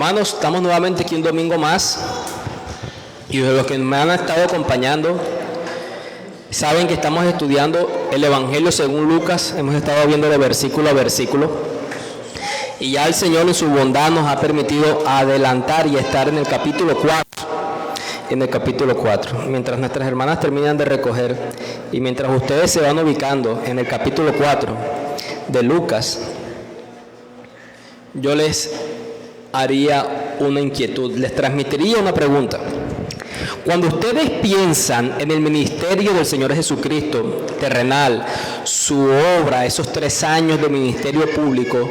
Hermanos, estamos nuevamente aquí un domingo más y los que me han estado acompañando saben que estamos estudiando el Evangelio según Lucas. Hemos estado viendo de versículo a versículo y ya el Señor en su bondad nos ha permitido adelantar y estar en el capítulo 4. Mientras nuestras hermanas terminan de recoger y mientras ustedes se van ubicando en el capítulo 4 de Lucas, yo les haría una inquietud, les transmitiría una pregunta. Cuando ustedes piensan en el ministerio del Señor Jesucristo terrenal, su obra, esos 3 años de ministerio público,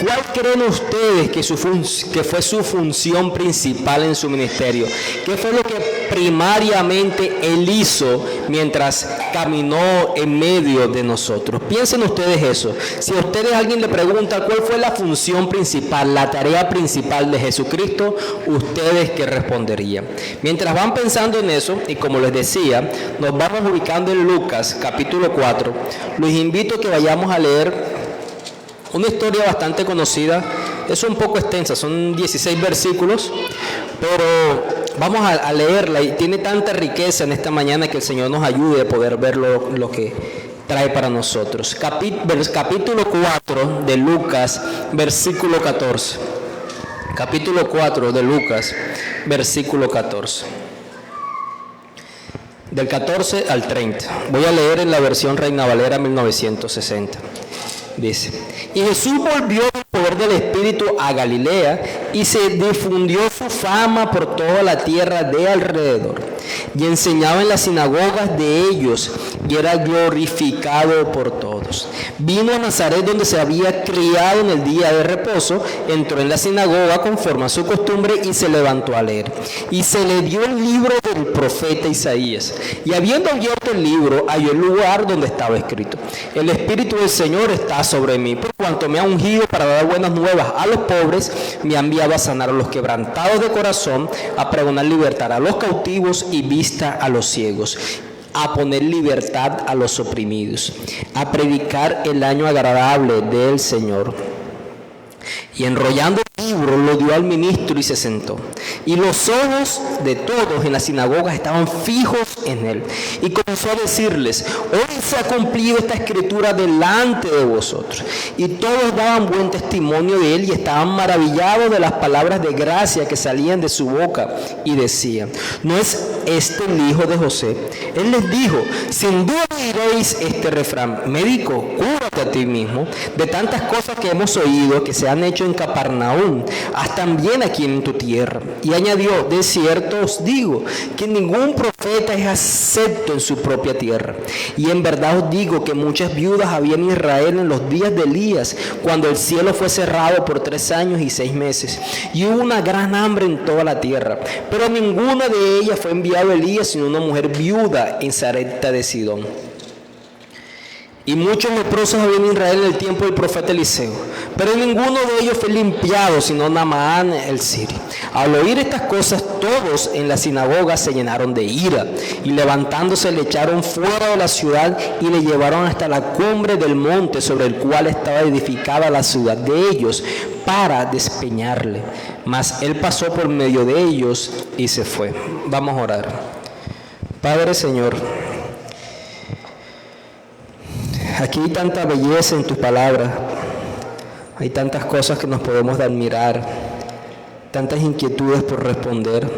¿cuál creen ustedes que fue su función principal en su ministerio? ¿Qué fue lo que primariamente Él hizo mientras caminó en medio de nosotros? Piensen ustedes eso. Si a ustedes alguien le pregunta cuál fue la función principal, la tarea principal de Jesucristo, ¿ustedes qué responderían? Mientras van pensando en eso, y como les decía, nos vamos ubicando en Lucas capítulo 4, los invito a que vayamos a leer una historia bastante conocida. Es un poco extensa, son 16 versículos, pero vamos a leerla y tiene tanta riqueza en esta mañana que el Señor nos ayude a poder ver lo que trae para nosotros. Capítulo 4 de Lucas, versículo 14. Capítulo 4 de Lucas, versículo 14. Del 14 al 30. Voy a leer en la versión Reina Valera 1960. Dice: y Jesús volvió del poder del Espíritu a Galilea y se difundió su fama por toda la tierra de alrededor, y enseñaba en las sinagogas de ellos y era glorificado por todos. Vino a Nazaret, donde se había criado en el día de reposo, entró en la sinagoga conforme a su costumbre y se levantó a leer. Y se le dio el libro del profeta Isaías, y habiendo abierto el libro, halló el lugar donde estaba escrito: el Espíritu del Señor está sobre mí, por cuanto me ha ungido para dar buenas nuevas a los pobres, me ha enviado a sanar a los quebrantados de corazón, a pregonar libertad a los cautivos y vista a los ciegos, a poner libertad a los oprimidos, a predicar el año agradable del Señor. Y enrollando el libro, lo dio al ministro y se sentó. Y los ojos de todos en la sinagoga estaban fijos en él. Y comenzó a decirles: hoy se ha cumplido esta escritura delante de vosotros. Y todos daban buen testimonio de él y estaban maravillados de las palabras de gracia que salían de su boca. Y decían: ¿no es este el hijo de José? Él les dijo: sin duda diréis este refrán: médico, cúrate a ti mismo. De tantas cosas que hemos oído que se han hecho en Capernaum, haz también aquí en tu tierra. Y añadió: de cierto os digo que ningún profeta es acepto en su propia tierra. Y en verdad os digo que muchas viudas había en Israel en los días de Elías, cuando el cielo fue cerrado por 3 años y 6 meses, y hubo una gran hambre en toda la tierra. Pero a ninguna de ellas fue enviado Elías, sino una mujer viuda en Sarepta de Sidón. Y muchos leprosos había en Israel en el tiempo del profeta Eliseo, pero ninguno de ellos fue limpiado, sino Naamán el sirio. Al oír estas cosas, todos en la sinagoga se llenaron de ira, y levantándose le echaron fuera de la ciudad y le llevaron hasta la cumbre del monte sobre el cual estaba edificada la ciudad de ellos, para despeñarle. Mas él pasó por medio de ellos y se fue. Vamos a orar. Padre, Señor, aquí hay tanta belleza en tu palabra, hay tantas cosas que nos podemos admirar, tantas inquietudes por responder,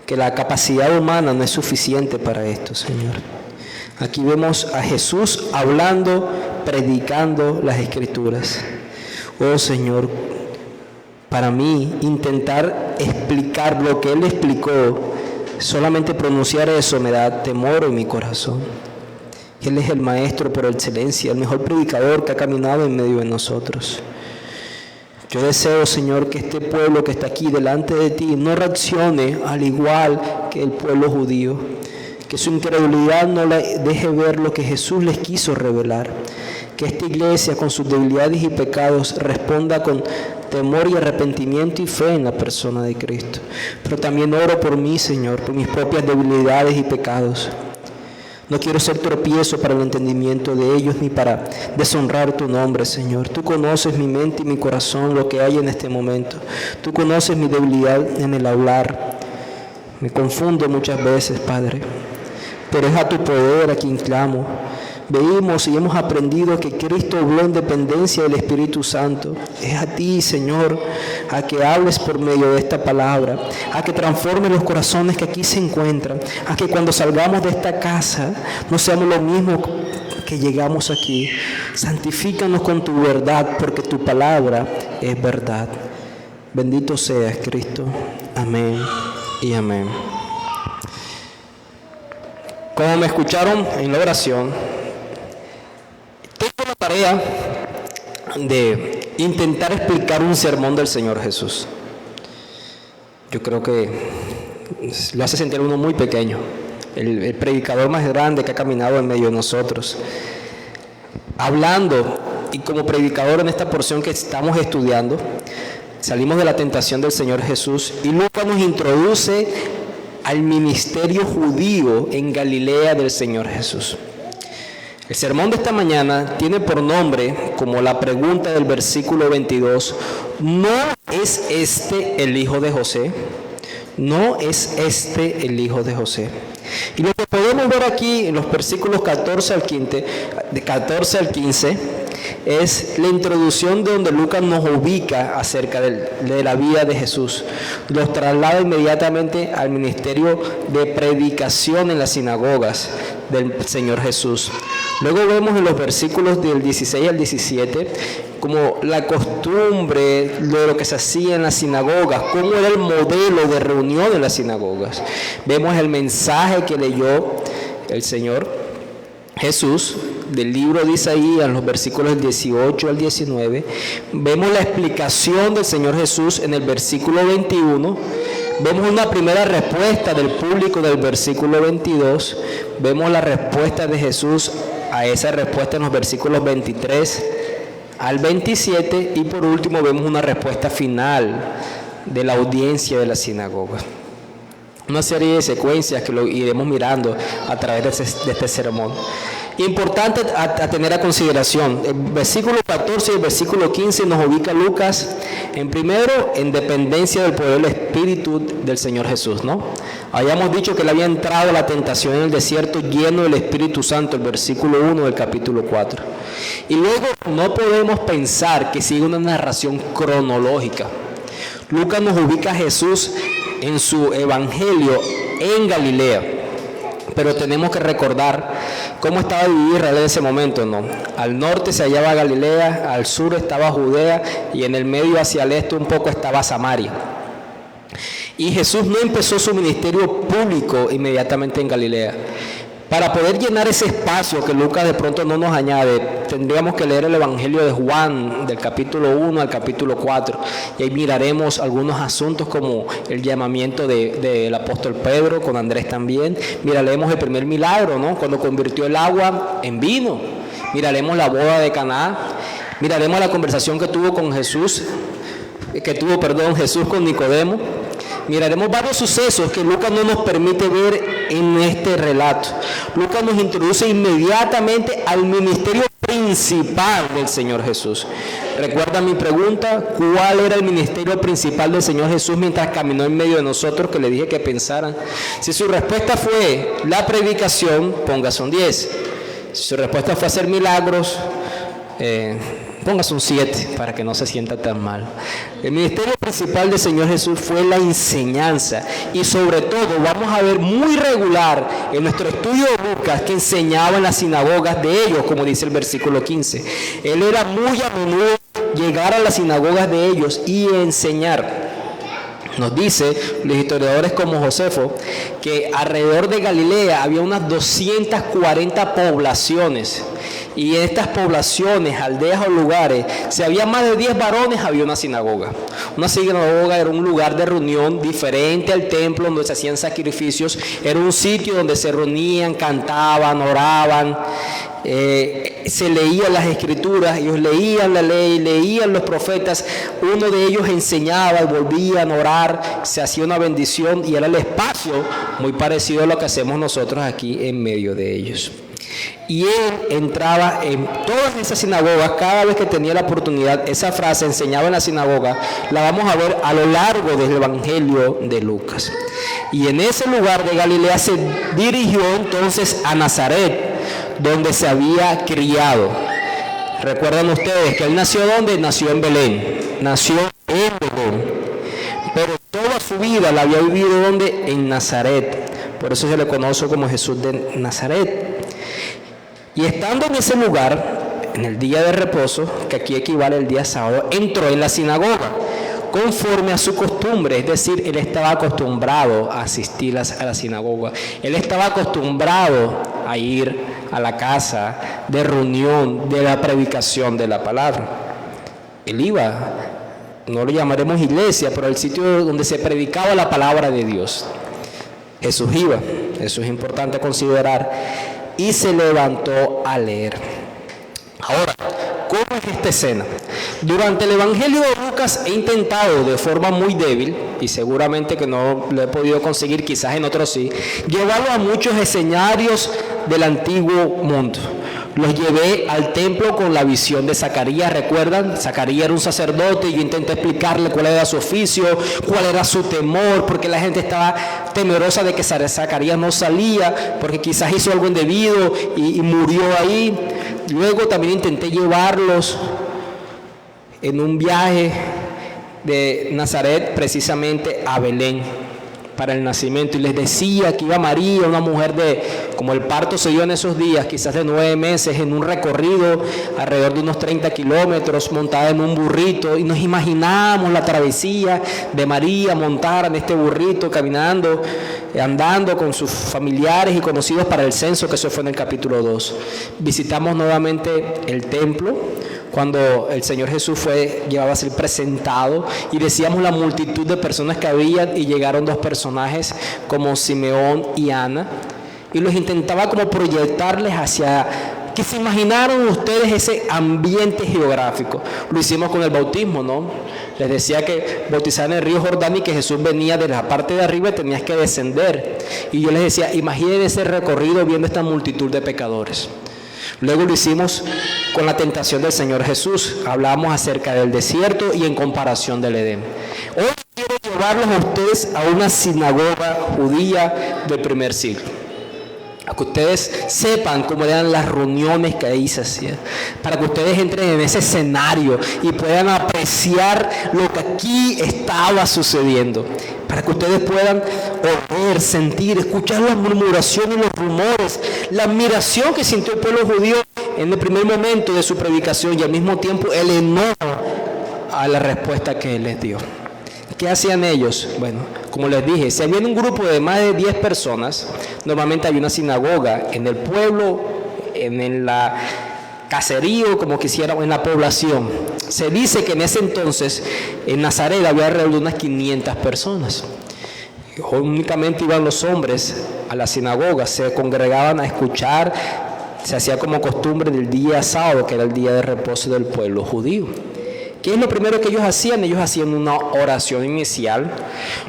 que la capacidad humana no es suficiente para esto, Señor. Aquí vemos a Jesús hablando, predicando las Escrituras. Oh, Señor, para mí intentar explicar lo que Él explicó, solamente pronunciar eso me da temor en mi corazón. Él es el maestro por excelencia, el mejor predicador que ha caminado en medio de nosotros. Yo deseo, Señor, que este pueblo que está aquí delante de ti no reaccione al igual que el pueblo judío, que su incredulidad no le deje ver lo que Jesús les quiso revelar, que esta iglesia con sus debilidades y pecados responda con temor y arrepentimiento y fe en la persona de Cristo. Pero también oro por mí, Señor, por mis propias debilidades y pecados. No quiero ser tropiezo para el entendimiento de ellos ni para deshonrar tu nombre, Señor. Tú conoces mi mente y mi corazón, lo que hay en este momento. Tú conoces mi debilidad en el hablar. Me confundo muchas veces, Padre, pero es a tu poder a quien clamo. Veimos y hemos aprendido que Cristo habló en dependencia del Espíritu Santo. Es a ti, Señor, a que hables por medio de esta palabra, a que transformes los corazones que aquí se encuentran, a que cuando salgamos de esta casa no seamos lo mismo que llegamos aquí. Santifícanos con tu verdad, porque tu palabra es verdad. Bendito seas, Cristo. Amén y amén. Como me escucharon en la oración, tengo la tarea de intentar explicar un sermón del Señor Jesús. Yo creo que lo hace sentir uno muy pequeño, el predicador más grande que ha caminado en medio de nosotros, hablando, y como predicador en esta porción que estamos estudiando, salimos de la tentación del Señor Jesús y Lucas nos introduce al ministerio judío en Galilea del Señor Jesús. El sermón de esta mañana tiene por nombre, como la pregunta del versículo 22, ¿no es este el hijo de José? ¿No es este el hijo de José? Y lo que podemos ver aquí en los versículos 14 al 15 es la introducción de donde Lucas nos ubica acerca de la vida de Jesús. Los traslada inmediatamente al ministerio de predicación en las sinagogas del Señor Jesús. Luego vemos en los versículos del 16 al 17 como la costumbre de lo que se hacía en las sinagogas, cómo era el modelo de reunión en las sinagogas. Vemos el mensaje que leyó el Señor Jesús del libro de Isaías, los versículos del 18 al 19. Vemos la explicación del Señor Jesús en el versículo 21. Vemos una primera respuesta del público del versículo 22. Vemos la respuesta de Jesús a esa respuesta en los versículos 23 al 27. Y por último vemos una respuesta final de la audiencia de la sinagoga. Una serie de secuencias que lo iremos mirando a través de este sermón. Importante a tener a consideración, el versículo 14 y el versículo 15 nos ubica Lucas en dependencia del poder del Espíritu del Señor Jesús, ¿no? Habíamos dicho que él había entrado a la tentación en el desierto lleno del Espíritu Santo, el versículo 1 del capítulo 4. Y luego no podemos pensar que sigue una narración cronológica. Lucas nos ubica a Jesús en su evangelio en Galilea. Pero tenemos que recordar cómo estaba Israel en ese momento, ¿no? Al norte se hallaba Galilea, al sur estaba Judea y en el medio hacia el este un poco estaba Samaria. Y Jesús no empezó su ministerio público inmediatamente en Galilea. Para poder llenar ese espacio que Lucas de pronto no nos añade, tendríamos que leer el Evangelio de Juan, del capítulo 1 al capítulo 4. Y ahí miraremos algunos asuntos como el llamamiento del apóstol Pedro, con Andrés también. Miraremos el primer milagro, ¿no? Cuando convirtió el agua en vino. Miraremos la boda de Caná. Miraremos la conversación que tuvo Jesús con Nicodemo. Miraremos varios sucesos que Lucas no nos permite ver en este relato. Lucas nos introduce inmediatamente al ministerio principal del Señor Jesús. Recuerda mi pregunta, ¿cuál era el ministerio principal del Señor Jesús mientras caminó en medio de nosotros, que le dije que pensaran? Si su respuesta fue la predicación, póngase un 10. Si su respuesta fue hacer milagros, póngase un 7 para que no se sienta tan mal. El ministerio principal del Señor Jesús fue la enseñanza, y sobre todo vamos a ver muy regular en nuestro estudio de Lucas que enseñaba en las sinagogas de ellos, como dice el versículo 15. Él era muy a menudo llegar a las sinagogas de ellos y enseñar. Nos dice los historiadores como Josefo que alrededor de Galilea había unas 240 poblaciones y en estas poblaciones, aldeas o lugares, si había más de 10 varones, había una sinagoga. Una sinagoga era un lugar de reunión diferente al templo donde se hacían sacrificios. Era un sitio donde se reunían, cantaban, oraban, se leían las escrituras, ellos leían la ley, leían los profetas, uno de ellos enseñaba y volvían a orar, se hacía una bendición y era el espacio muy parecido a lo que hacemos nosotros aquí en medio de ellos. Y él entraba en todas esas sinagogas cada vez que tenía la oportunidad. Esa frase, enseñaba en la sinagoga, la vamos a ver a lo largo del Evangelio de Lucas. Y en ese lugar de Galilea se dirigió entonces a Nazaret, donde se había criado. Recuerdan ustedes que él nació ¿dónde? Nació en Belén. Nació en Belén. Pero toda su vida la había vivido ¿dónde? En Nazaret. Por eso se le conoce como Jesús de Nazaret. Y estando en ese lugar, en el día de reposo, que aquí equivale al día sábado, entró en la sinagoga, conforme a su costumbre, es decir, él estaba acostumbrado a asistir a la sinagoga, él estaba acostumbrado a ir a la casa de reunión de la predicación de la palabra. Él iba, no lo llamaremos iglesia, pero el sitio donde se predicaba la palabra de Dios. Jesús iba, eso es importante considerar, y se levantó a leer. Ahora, ¿cómo es esta escena? Durante el Evangelio de Lucas he intentado de forma muy débil, y seguramente que no lo he podido conseguir, quizás en otros sí, llevarlo a muchos escenarios del antiguo mundo. Los llevé al templo con la visión de Zacarías, ¿recuerdan? Zacarías era un sacerdote y yo intenté explicarle cuál era su oficio, cuál era su temor, porque la gente estaba temerosa de que Zacarías no salía, porque quizás hizo algo indebido y murió ahí. Luego también intenté llevarlos en un viaje de Nazaret precisamente a Belén para el nacimiento, y les decía que iba María, una mujer como el parto se dio en esos días, quizás de 9 meses, en un recorrido alrededor de unos 30 kilómetros, montada en un burrito, y nos imaginamos la travesía de María montada en este burrito, caminando, andando con sus familiares y conocidos para el censo, que eso fue en el capítulo 2. Visitamos nuevamente el templo, cuando el Señor Jesús llevaba a ser presentado, y decíamos la multitud de personas que había, y llegaron 2 personajes como Simeón y Ana, y los intentaba como proyectarles hacia que se imaginaron ustedes ese ambiente geográfico. Lo hicimos con el bautismo, ¿no? Les decía que bautizaban en el río Jordán y que Jesús venía de la parte de arriba y tenías que descender, y yo les decía, imaginen ese recorrido viendo esta multitud de pecadores. Luego lo hicimos con la tentación del Señor Jesús. Hablábamos acerca del desierto y en comparación del Edén. Hoy quiero llevarlos a ustedes a una sinagoga judía del primer siglo, a que ustedes sepan cómo eran las reuniones que ahí se hacían, para que ustedes entren en ese escenario y puedan apreciar lo que aquí estaba sucediendo, para que ustedes puedan oír, sentir, escuchar las murmuraciones y los rumores, la admiración que sintió el pueblo judío en el primer momento de su predicación, y al mismo tiempo el enojo a la respuesta que él les dio. ¿Qué hacían ellos? Bueno, como les dije, si había un grupo de más de 10 personas, normalmente había una sinagoga en el pueblo, en la caserío, como quisieran, en la población. Se dice que en ese entonces en Nazaret había alrededor de unas 500 personas. Únicamente iban los hombres a la sinagoga, se congregaban a escuchar, se hacía como costumbre del día sábado, que era el día de reposo del pueblo judío. ¿Qué es lo primero que ellos hacían? Ellos hacían una oración inicial,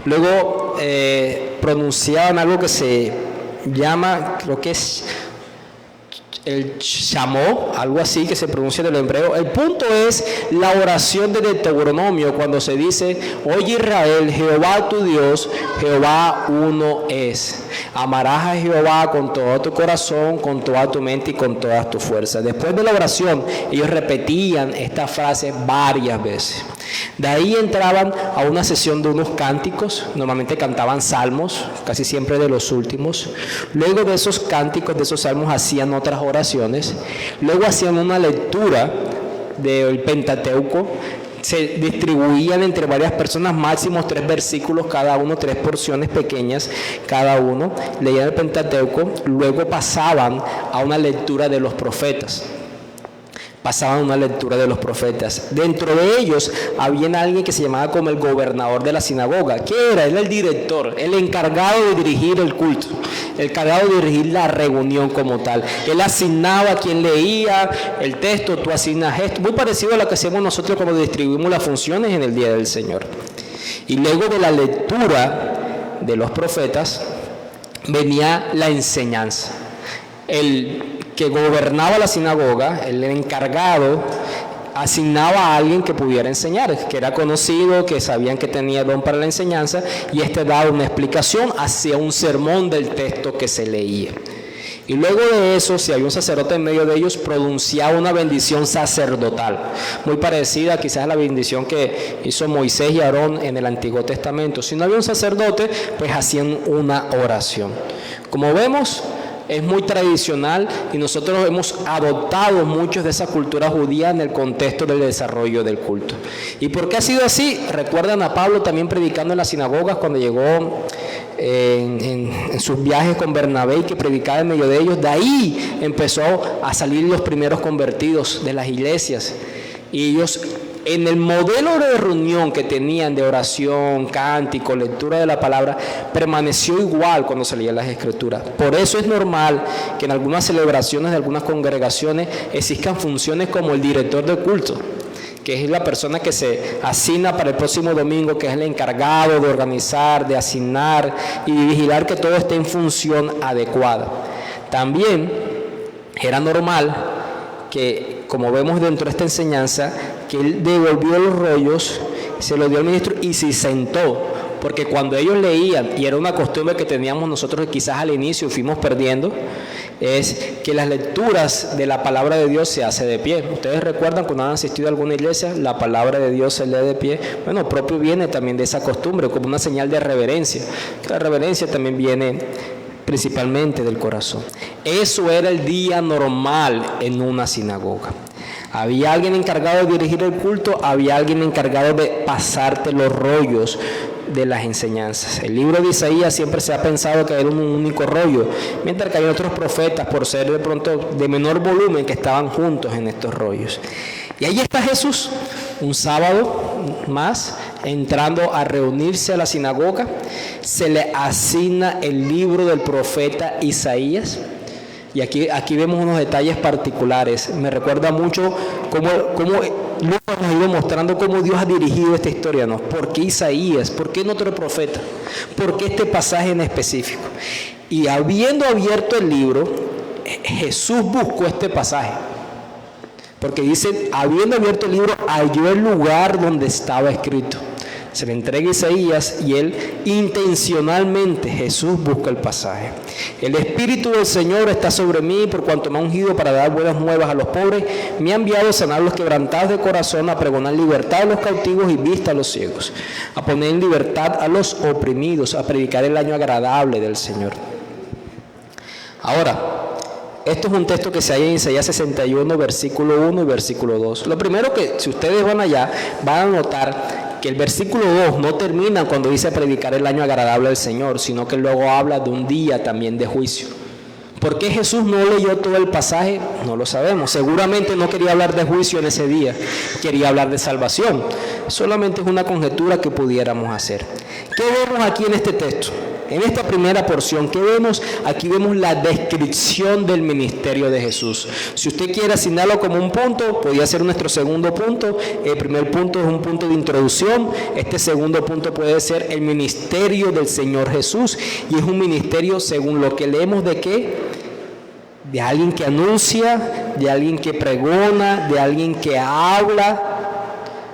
luego pronunciaban algo que se llama, creo que es el shamó, algo así que se pronuncia en el hebreo. El punto es la oración de Deuteronomio, cuando se dice: oye Israel, Jehová tu Dios, Jehová uno es. Amarás a Jehová con todo tu corazón, con toda tu mente y con todas tus fuerzas. Después de la oración, ellos repetían esta frase varias veces. De ahí entraban a una sesión de unos cánticos, normalmente cantaban salmos, casi siempre de los últimos. Luego de esos cánticos, de esos salmos, hacían otras oraciones. Luego hacían una lectura del Pentateuco. Se distribuían entre varias personas, máximo 3 versículos cada uno, 3 porciones pequeñas cada uno. Leían el Pentateuco, luego pasaban a una lectura de los profetas. pasaban una lectura de los profetas. Dentro de ellos había alguien que se llamaba como el gobernador de la sinagoga. ¿Qué era? Era el director, el encargado de dirigir el culto, el encargado de dirigir la reunión como tal. Él asignaba a quien leía el texto, tú asignas esto, muy parecido a lo que hacemos nosotros cuando distribuimos las funciones en el Día del Señor. Y luego de la lectura de los profetas venía la enseñanza. El que gobernaba la sinagoga, el encargado, asignaba a alguien que pudiera enseñar, que era conocido, que sabían que tenía don para la enseñanza, y este daba una explicación hacia un sermón del texto que se leía. Y luego de eso, si había un sacerdote en medio de ellos, pronunciaba una bendición sacerdotal, muy parecida quizás a la bendición que hizo Moisés y Aarón en el Antiguo Testamento. Si no había un sacerdote, pues hacían una oración. Como vemos, es muy tradicional y nosotros hemos adoptado muchos de esa cultura judía en el contexto del desarrollo del culto. ¿Y por qué ha sido así? Recuerdan a Pablo también predicando en las sinagogas cuando llegó en sus viajes con Bernabé y que predicaba en medio de ellos. De ahí empezó a salir los primeros convertidos de las iglesias. Y ellos, en el modelo de reunión que tenían de oración, cántico, lectura de la palabra, permaneció igual cuando se leían las escrituras. Por eso es normal que en algunas celebraciones de algunas congregaciones existan funciones como el director de culto, que es la persona que se asigna para el próximo domingo, que es el encargado de organizar, de asignar y de vigilar que todo esté en función adecuada. También era normal que, como vemos dentro de esta enseñanza, que él devolvió los rollos, se los dio al ministro y se sentó, porque cuando ellos leían, y era una costumbre que teníamos nosotros que quizás al inicio fuimos perdiendo, es que las lecturas de la palabra de Dios se hace de pie. Ustedes recuerdan cuando han asistido a alguna iglesia, la palabra de Dios se lee de pie. Bueno, propio viene también de esa costumbre, como una señal de reverencia. La reverencia también viene principalmente del corazón. Eso era el día normal en una sinagoga. Había alguien encargado de dirigir el culto, había alguien encargado de pasarte los rollos de las enseñanzas. El libro de Isaías siempre se ha pensado que era un único rollo, mientras que hay otros profetas, por ser de pronto de menor volumen, que estaban juntos en estos rollos. Y ahí está Jesús, un sábado más, entrando a reunirse a la sinagoga. Se le asigna el libro del profeta Isaías. Y aquí vemos unos detalles particulares. Me recuerda mucho cómo Lucas nos ha ido mostrando cómo Dios ha dirigido esta historia, ¿no? ¿Por qué Isaías? ¿Por qué no otro profeta? ¿Por qué este pasaje en específico? Y habiendo abierto el libro, Jesús buscó este pasaje. Porque dice, habiendo abierto el libro, halló el lugar donde estaba escrito. Se le entrega a Isaías y él intencionalmente, Jesús busca el pasaje. El Espíritu del Señor está sobre mí, por cuanto me ha ungido para dar buenas nuevas a los pobres. Me ha enviado a sanar a los quebrantados de corazón, a pregonar libertad a los cautivos y vista a los ciegos, a poner en libertad a los oprimidos, a predicar el año agradable del Señor. Ahora, esto es un texto que se halla en Isaías 61, versículo 1 y versículo 2. Lo primero que, si ustedes van allá, van a notar que el versículo 2 no termina cuando dice predicar el año agradable del Señor, sino que luego habla de un día también de juicio. ¿Por qué Jesús no leyó todo el pasaje? No lo sabemos. Seguramente no quería hablar de juicio en ese día, quería hablar de salvación. Solamente es una conjetura que pudiéramos hacer. ¿Qué vemos aquí en este texto? En esta primera porción, ¿qué vemos? Aquí vemos la descripción del ministerio de Jesús. Si usted quiere asignarlo como un punto, podría ser nuestro segundo punto. El primer punto es un punto de introducción. Este segundo punto puede ser el ministerio del Señor Jesús. Y es un ministerio, según lo que leemos, ¿de qué? De alguien que anuncia, de alguien que pregona, de alguien que habla.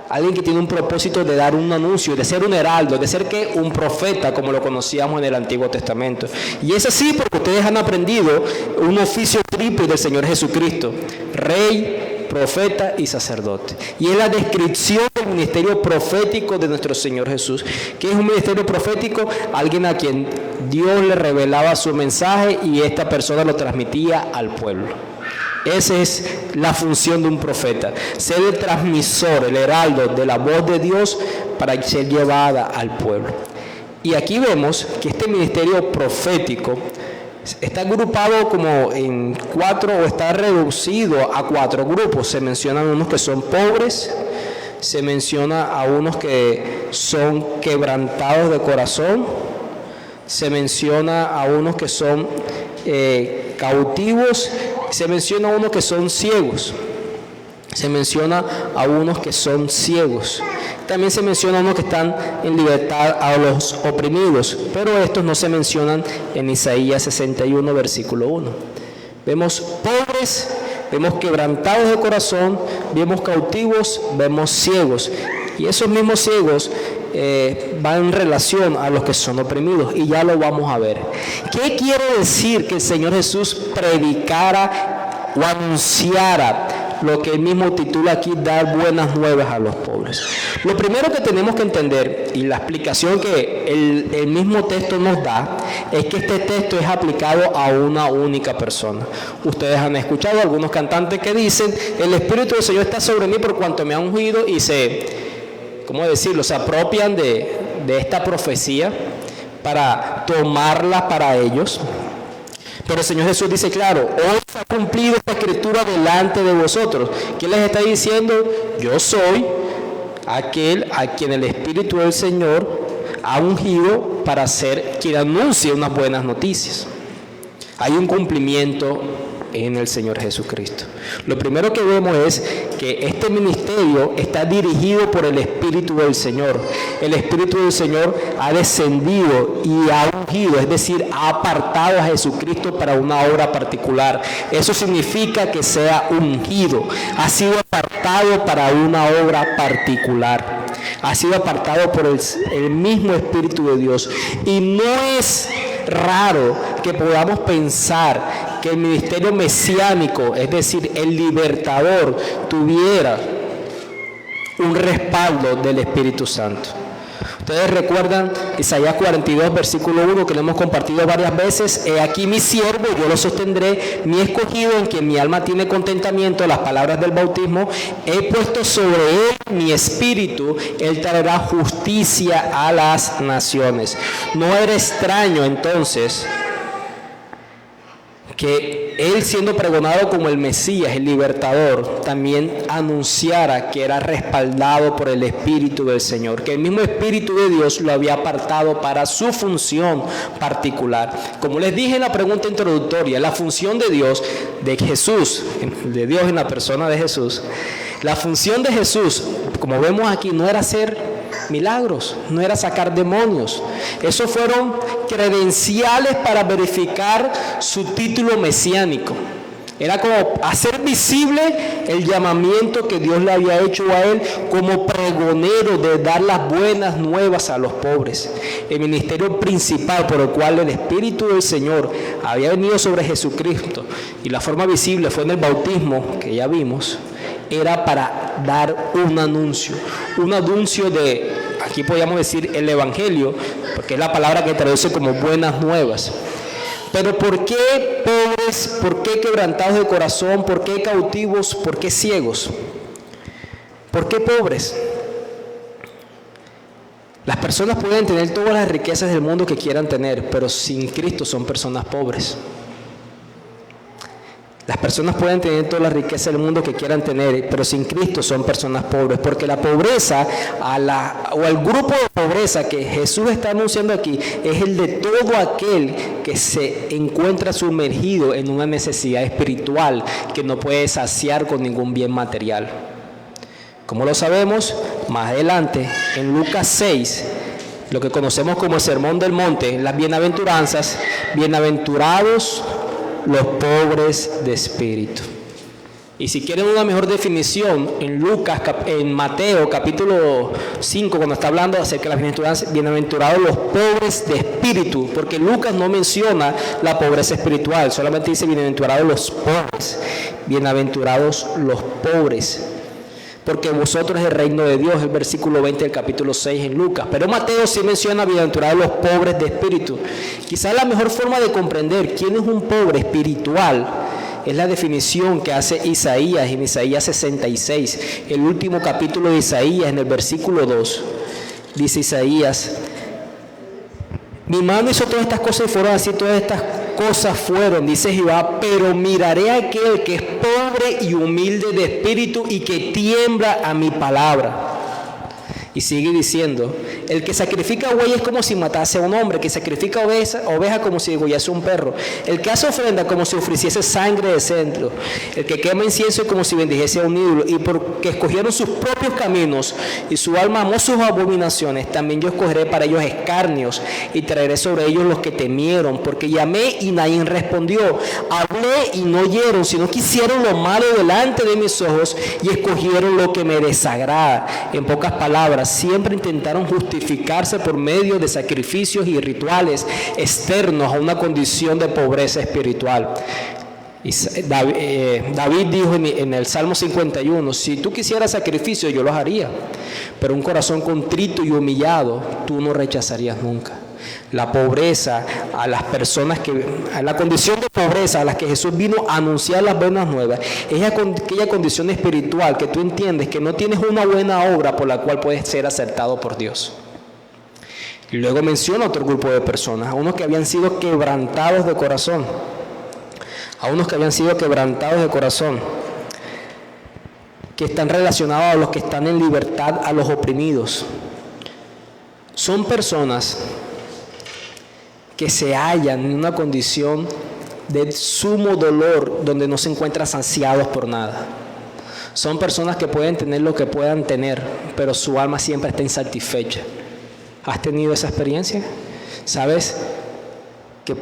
Alguien que tiene un propósito de dar un anuncio, de ser un heraldo, de ser que un profeta, como lo conocíamos en el Antiguo Testamento. Y es así porque ustedes han aprendido un oficio triple del Señor Jesucristo: rey, profeta y sacerdote. Y es la descripción del ministerio profético de nuestro Señor Jesús. ¿Qué es un ministerio profético? Alguien a quien Dios le revelaba su mensaje y esta persona lo transmitía al pueblo. Esa es la función de un profeta, ser el transmisor, el heraldo de la voz de Dios para ser llevada al pueblo. Y aquí vemos que este ministerio profético Está agrupado como en 4 o está reducido a 4 grupos. Se mencionan unos que son pobres, se menciona a unos que son quebrantados de corazón, se menciona a unos que son cautivos, se menciona a unos que son ciegos. Se menciona a unos que son ciegos. También se menciona a unos que están en libertad, a los oprimidos, pero estos no se mencionan en Isaías 61, versículo 1. Vemos pobres, vemos quebrantados de corazón, vemos cautivos, vemos ciegos. Y esos mismos ciegos van en relación a los que son oprimidos, y ya lo vamos a ver. ¿Qué quiere decir que el Señor Jesús predicara o anunciara lo que él mismo titula aquí, dar buenas nuevas a los pobres? Lo primero que tenemos que entender, y la explicación que el mismo texto nos da, es que este texto es aplicado a una única persona. Ustedes han escuchado algunos cantantes que dicen: el Espíritu del Señor está sobre mí por cuanto me ha ungido, y se apropian de esta profecía para tomarla para ellos. Pero el Señor Jesús dice claro: hoy se ha cumplido esta escritura delante de vosotros. ¿Qué les está diciendo? Yo soy aquel a quien el Espíritu del Señor ha ungido para ser quien anuncie unas buenas noticias. Hay un cumplimiento en el Señor Jesucristo. Lo primero que vemos es que este ministerio está dirigido por el Espíritu del Señor. El Espíritu del Señor ha descendido y ha ungido, es decir, ha apartado a Jesucristo para una obra particular. Eso significa que sea ungido, ha sido apartado para una obra particular. Ha sido apartado por el mismo Espíritu de Dios. Y no es raro que podamos pensar que el ministerio mesiánico, es decir, el libertador, tuviera un respaldo del Espíritu Santo. Ustedes recuerdan Isaías 42, versículo 1, que lo hemos compartido varias veces: he aquí mi siervo, yo lo sostendré, mi escogido, en quien mi alma tiene contentamiento, las palabras del bautismo, he puesto sobre él mi espíritu, él traerá justicia a las naciones. No era extraño entonces que él, siendo pregonado como el Mesías, el libertador, también anunciara que era respaldado por el Espíritu del Señor, que el mismo Espíritu de Dios lo había apartado para su función particular. Como les dije en la pregunta introductoria, la función de Dios, de Jesús, de Dios en la persona de Jesús, la función de Jesús, como vemos aquí, no era hacer milagros, no era sacar demonios. Esos fueron credenciales para verificar su título mesiánico. Era como hacer visible el llamamiento que Dios le había hecho a él como pregonero de dar las buenas nuevas a los pobres. El ministerio principal por el cual el Espíritu del Señor había venido sobre Jesucristo, y la forma visible fue en el bautismo, que ya vimos, era para dar un anuncio de, aquí podríamos decir el Evangelio, porque es la palabra que traduce como buenas nuevas. Pero ¿por qué pobres? ¿Por qué quebrantados de corazón? ¿Por qué cautivos? ¿Por qué ciegos? ¿Por qué pobres? Las personas pueden tener todas las riquezas del mundo que quieran tener, pero sin Cristo son personas pobres. Las personas pueden tener toda la riqueza del mundo que quieran tener, pero sin Cristo son personas pobres, porque la pobreza, o el grupo de pobreza que Jesús está anunciando aquí, es el de todo aquel que se encuentra sumergido en una necesidad espiritual que no puede saciar con ningún bien material. Como lo sabemos, más adelante, en Lucas 6, lo que conocemos como el Sermón del Monte, las bienaventuranzas: bienaventurados los pobres de espíritu. Y si quieren una mejor definición, en Mateo capítulo 5, cuando está hablando acerca de las bienaventuranzas, bienaventurados los pobres de espíritu, porque Lucas no menciona la pobreza espiritual, solamente dice bienaventurados los pobres, bienaventurados los pobres, porque vosotros es el reino de Dios, el versículo 20 del capítulo 6 en Lucas. Pero Mateo sí menciona bienaventurados los pobres de espíritu. Quizás la mejor forma de comprender quién es un pobre espiritual es la definición que hace Isaías en Isaías 66, el último capítulo de Isaías, en el versículo 2. Dice Isaías: Mi mano hizo todas estas cosas y fueron así, todas estas cosas fueron, dice Jehová, pero miraré a aquel que es pobre y humilde de espíritu y que tiembla a mi palabra. Y sigue diciendo, el que sacrifica buey es como si matase a un hombre, que sacrifica oveja como si degollase un perro, el que hace ofrenda como si ofreciese sangre de centro, el que quema incienso es como si bendijese a un ídolo, y porque escogieron sus propios caminos y su alma amó sus abominaciones, también yo escogeré para ellos escarnios y traeré sobre ellos los que temieron, porque llamé y nadie respondió, hablé y no oyeron, sino que hicieron lo malo delante de mis ojos y escogieron lo que me desagrada. En pocas palabras, siempre intentaron justificarse por medio de sacrificios y rituales externos a una condición de pobreza espiritual. Y David dijo en el Salmo 51, si tú quisieras sacrificios yo los haría, pero un corazón contrito y humillado tú no rechazarías nunca. La pobreza, a las personas a la condición de pobreza a las que Jesús vino a anunciar las buenas nuevas, es aquella condición espiritual que tú entiendes que no tienes una buena obra por la cual puedes ser aceptado por Dios. Y luego menciona otro grupo de personas, a unos que habían sido quebrantados de corazón, que están relacionados a los que están en libertad, a los oprimidos. Son personas que se hallan en una condición de sumo dolor donde no se encuentran saciados por nada. Son personas que pueden tener lo que puedan tener, pero su alma siempre está insatisfecha. ¿Has tenido esa experiencia? ¿Sabes? Que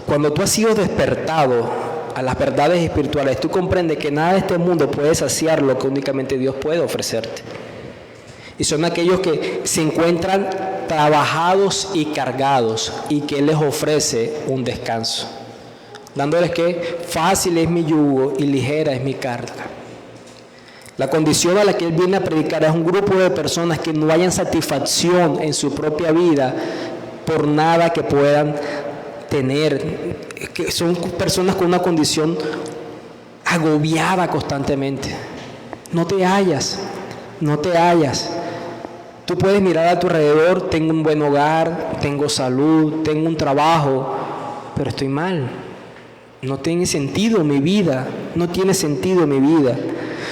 cuando tú has sido despertado a las verdades espirituales, tú comprendes que nada de este mundo puede saciar lo que únicamente Dios puede ofrecerte. Y son aquellos que se encuentran trabajados y cargados y que Él les ofrece un descanso, dándoles que fácil es mi yugo y ligera es mi carga. La condición a la que Él viene a predicar es un grupo de personas que no hayan satisfacción en su propia vida por nada que puedan tener, que son personas con una condición agobiada constantemente. No te hallas. Tú puedes mirar a tu alrededor, tengo un buen hogar, tengo salud, tengo un trabajo, pero estoy mal. No tiene sentido mi vida.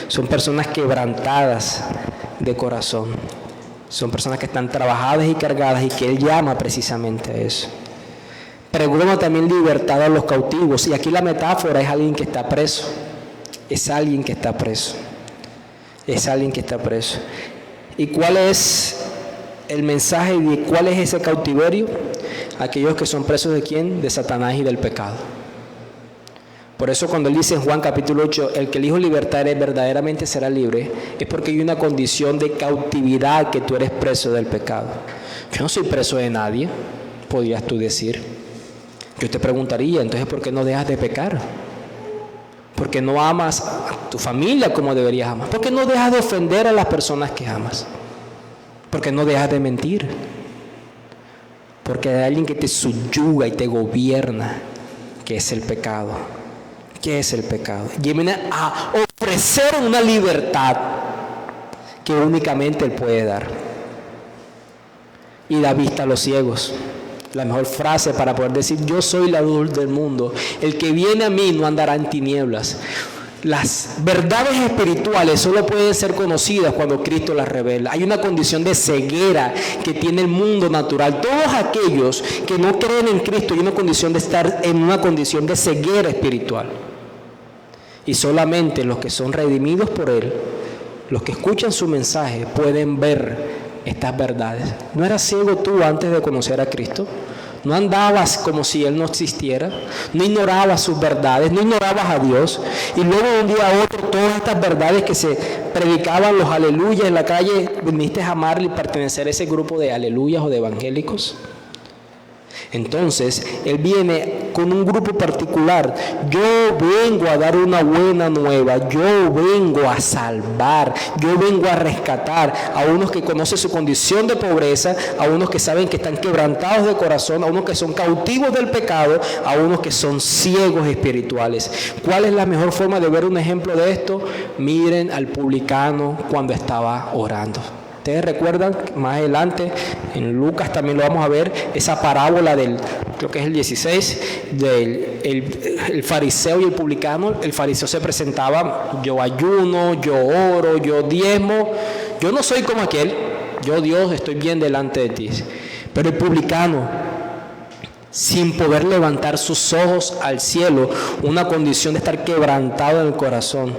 Son personas quebrantadas de corazón. Son personas que están trabajadas y cargadas y que Él llama precisamente a eso. Pregona también libertad a los cautivos. Y aquí la metáfora es alguien que está preso. Es alguien que está preso. ¿Y cuál es el mensaje de cuál es ese cautiverio? Aquellos que son presos ¿de quién? De Satanás y del pecado. Por eso cuando Él dice en Juan capítulo 8, el que el Hijo libertare verdaderamente será libre, es porque hay una condición de cautividad que tú eres preso del pecado. Yo no soy preso de nadie, podrías tú decir. Yo te preguntaría, entonces, ¿por qué no dejas de pecar? ¿Por qué no amas a tu familia como deberías amar? ¿Por qué no dejas de ofender a las personas que amas? ¿Por qué no dejas de mentir? Porque hay alguien que te subyuga y te gobierna, que es el pecado. ¿Qué es el pecado? Y viene a ofrecer una libertad que únicamente Él puede dar. Y da vista a los ciegos. La mejor frase para poder decir, yo soy la luz del mundo. El que viene a mí no andará en tinieblas. Las verdades espirituales solo pueden ser conocidas cuando Cristo las revela. Hay una condición de ceguera que tiene el mundo natural. Todos aquellos que no creen en Cristo hay una condición de estar en una condición de ceguera espiritual. Y solamente los que son redimidos por Él, los que escuchan su mensaje, pueden ver estas verdades. ¿No eras ciego tú antes de conocer a Cristo? ¿No andabas como si Él no existiera? ¿No ignorabas sus verdades? ¿No ignorabas a Dios? Y luego de un día a otro, todas estas verdades que se predicaban, los aleluyas en la calle, viniste a amarle y pertenecer a ese grupo de aleluyas o de evangélicos. Entonces, Él viene con un grupo particular. Yo vengo a dar una buena nueva, yo vengo a salvar, yo vengo a rescatar a unos que conocen su condición de pobreza, a unos que saben que están quebrantados de corazón, a unos que son cautivos del pecado, a unos que son ciegos espirituales. ¿Cuál es la mejor forma de ver un ejemplo de esto? Miren al publicano cuando estaba orando. Ustedes recuerdan más adelante, en Lucas también lo vamos a ver, esa parábola del, creo que es el 16, del el fariseo y el publicano. El fariseo se presentaba: yo ayuno, yo oro, yo diezmo, yo no soy como aquel, yo Dios estoy bien delante de ti. Pero el publicano, sin poder levantar sus ojos al cielo, una condición de estar quebrantado en el corazón,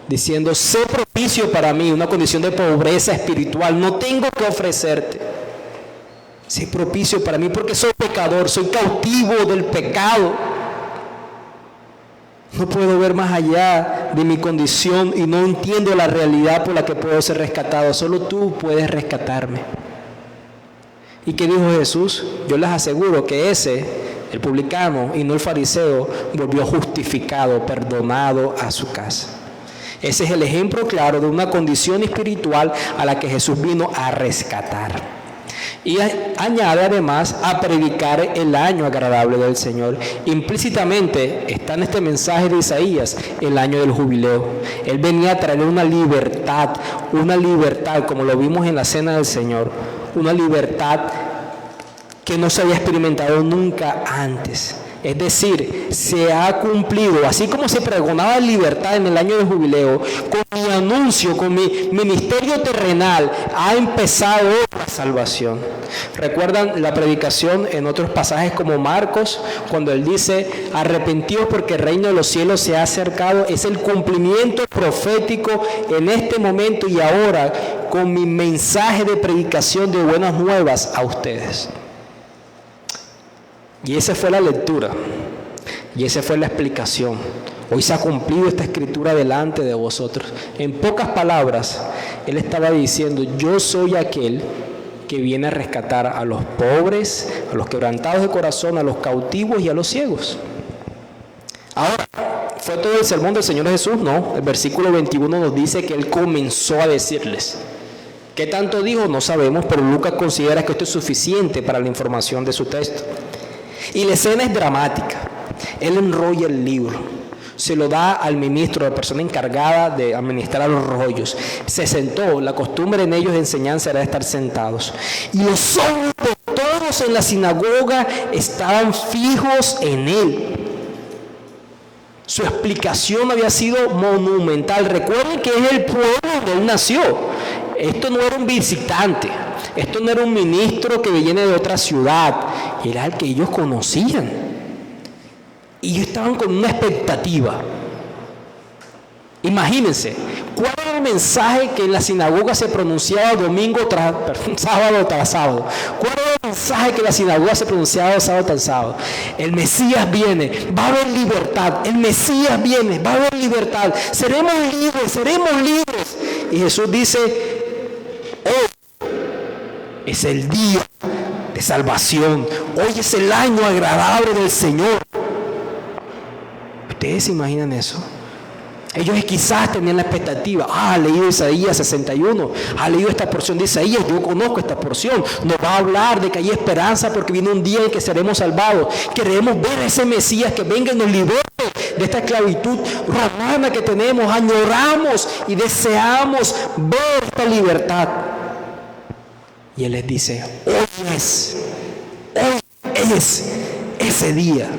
diciendo: sé propicio para mí, una condición de pobreza espiritual, no tengo que ofrecerte. Sé propicio para mí porque soy pecador, soy cautivo del pecado. No puedo ver más allá de mi condición y no entiendo la realidad por la que puedo ser rescatado. Solo tú puedes rescatarme. ¿Y qué dijo Jesús? Yo les aseguro que ese, el publicano y no el fariseo, volvió justificado, perdonado a su casa. Ese es el ejemplo claro de una condición espiritual a la que Jesús vino a rescatar. Y añade además a predicar el año agradable del Señor. Implícitamente está en este mensaje de Isaías el año del jubileo. Él venía a traer una libertad, como lo vimos en la cena del Señor, una libertad que no se había experimentado nunca antes. Es decir, se ha cumplido, así como se pregonaba libertad en el año del jubileo, con mi anuncio, con mi ministerio terrenal, ha empezado la salvación. ¿Recuerdan la predicación en otros pasajes como Marcos, cuando él dice: arrepentíos porque el reino de los cielos se ha acercado? Es el cumplimiento profético en este momento y ahora, con mi mensaje de predicación de buenas nuevas a ustedes. Y esa fue la lectura, y esa fue la explicación. Hoy se ha cumplido esta escritura delante de vosotros. En pocas palabras, él estaba diciendo: yo soy aquel que viene a rescatar a los pobres, a los quebrantados de corazón, a los cautivos y a los ciegos. Ahora, ¿fue todo el sermón del Señor Jesús? No. El versículo 21 nos dice que él comenzó a decirles. ¿Qué tanto dijo? No sabemos, pero Lucas considera que esto es suficiente para la información de su texto. Y la escena es dramática. Él enrolla el libro, se lo da al ministro, a la persona encargada de administrar los rollos. Se sentó. La costumbre en ellos de enseñanza era estar sentados. Y los ojos de todos en la sinagoga estaban fijos en él. Su explicación había sido monumental. Recuerden que es el pueblo donde él nació. Esto no era un visitante. Esto no era un ministro que viene de otra ciudad. Era el que ellos conocían. Y ellos estaban con una expectativa. Imagínense, ¿cuál era el mensaje que en la sinagoga se pronunciaba sábado tras sábado? ¿Cuál era el mensaje que en la sinagoga se pronunciaba sábado tras sábado? El Mesías viene, va a haber libertad. El Mesías viene, va a haber libertad. Seremos libres, seremos libres. Y Jesús dice: hoy es el día de salvación. Hoy es el año agradable del Señor. ¿Ustedes se imaginan eso? Ellos quizás tenían la expectativa: ha leído Isaías 61, ha leído esta porción de Isaías, yo conozco esta porción, nos va a hablar de que hay esperanza porque viene un día en que seremos salvados. Queremos ver a ese Mesías que venga y nos liberte de esta esclavitud romana que tenemos. Añoramos y deseamos ver esta libertad. Y Él les dice: hoy es ese día.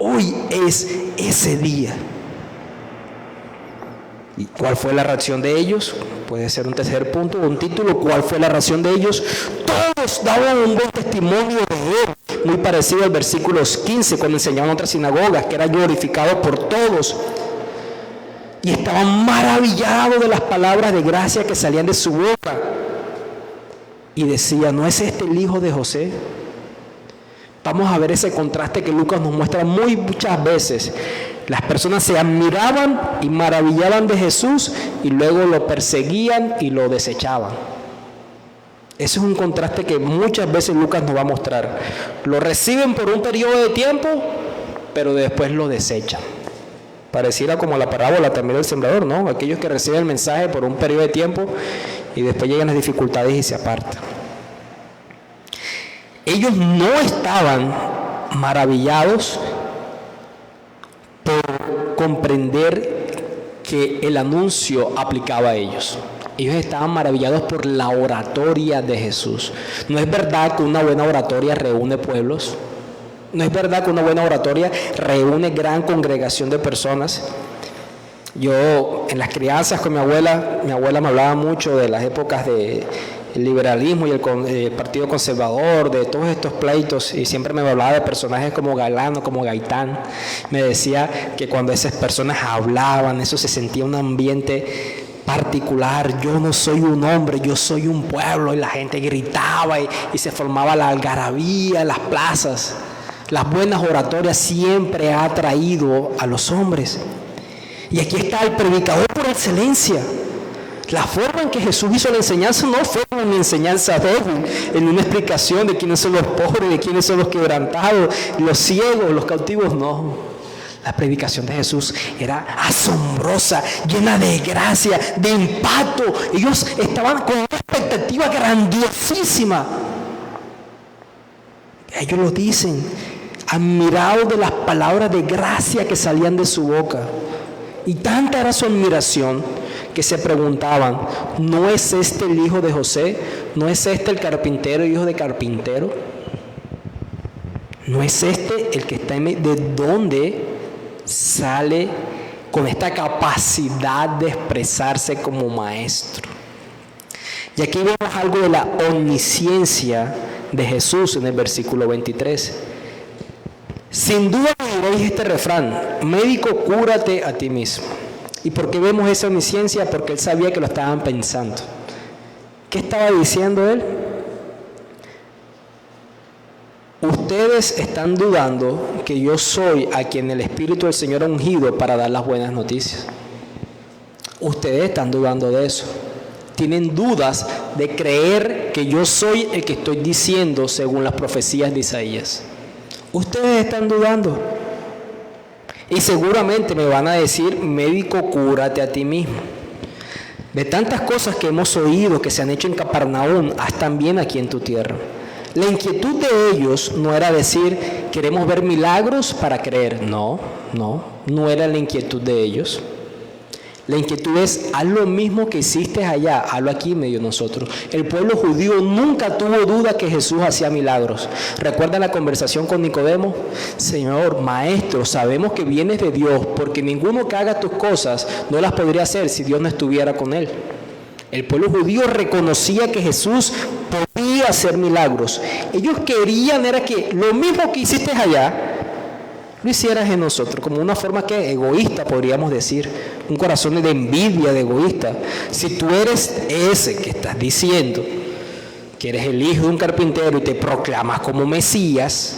Hoy es ese día. ¿Y cuál fue la reacción de ellos? Puede ser un tercer punto, un título. ¿Cuál fue la reacción de ellos? Todos daban un buen testimonio de él, muy parecido al versículo 15, cuando enseñaban en otras sinagogas, que era glorificado por todos. Y estaban maravillados de las palabras de gracia que salían de su boca. Y decían: ¿no es este el hijo de José? Vamos a ver ese contraste que Lucas nos muestra muchas veces. Las personas se admiraban y maravillaban de Jesús y luego lo perseguían y lo desechaban. Ese es un contraste que muchas veces Lucas nos va a mostrar. Lo reciben por un periodo de tiempo, pero después lo desechan. Pareciera como la parábola también del sembrador, ¿no? Aquellos que reciben el mensaje por un periodo de tiempo y después llegan las dificultades y se apartan. Ellos no estaban maravillados por comprender que el anuncio aplicaba a ellos. Ellos estaban maravillados por la oratoria de Jesús. ¿No es verdad que una buena oratoria reúne pueblos? ¿No es verdad que una buena oratoria reúne gran congregación de personas? Yo, en las crianzas con mi abuela me hablaba mucho de las épocas del liberalismo y el Partido Conservador, de todos estos pleitos, y siempre me hablaba de personajes como Galano, como Gaitán. Me decía que cuando esas personas hablaban, eso se sentía un ambiente particular. Yo no soy un hombre, yo soy un pueblo, y la gente gritaba y se formaba la algarabía en las plazas. Las buenas oratorias siempre ha atraído a los hombres. Y aquí está el predicador por excelencia. La forma en que Jesús hizo la enseñanza no fue una enseñanza débil, en una explicación de quiénes son los pobres, de quiénes son los quebrantados, los ciegos, los cautivos, no. La predicación de Jesús era asombrosa, llena de gracia, de impacto. Ellos estaban con una expectativa grandiosísima. Ellos lo dicen, admirados de las palabras de gracia que salían de su boca. Y tanta era su admiración que se preguntaban, ¿no es este el hijo de José? ¿No es este el carpintero, hijo de carpintero? ¿No es este el que está ¿De dónde sale con esta capacidad de expresarse como maestro? Y aquí vemos algo de la omnisciencia de Jesús en el versículo 23. Sin duda me diréis este refrán: médico, cúrate a ti mismo. ¿Y por qué vemos esa omnisciencia? Porque él sabía que lo estaban pensando. ¿Qué estaba diciendo él? Ustedes están dudando que yo soy a quien el Espíritu del Señor ha ungido para dar las buenas noticias. Ustedes están dudando de eso. Tienen dudas de creer que yo soy el que estoy diciendo según las profecías de Isaías. Ustedes están dudando. Y seguramente me van a decir, médico, cúrate a ti mismo. De tantas cosas que hemos oído que se han hecho en Capernaum, haz también aquí en tu tierra. La inquietud de ellos no era decir, queremos ver milagros para creer. No era la inquietud de ellos. La inquietud es, haz lo mismo que hiciste allá, hazlo aquí en medio de nosotros. El pueblo judío nunca tuvo duda que Jesús hacía milagros. ¿Recuerda la conversación con Nicodemo? Señor, maestro, sabemos que vienes de Dios, porque ninguno que haga tus cosas no las podría hacer si Dios no estuviera con él. El pueblo judío reconocía que Jesús podía hacer milagros. Ellos querían era que lo mismo que hiciste allá, lo hicieras en nosotros, como una forma que egoísta, podríamos decir, un corazón de envidia, de egoísta. Si tú eres ese que estás diciendo que eres el hijo de un carpintero y te proclamas como Mesías,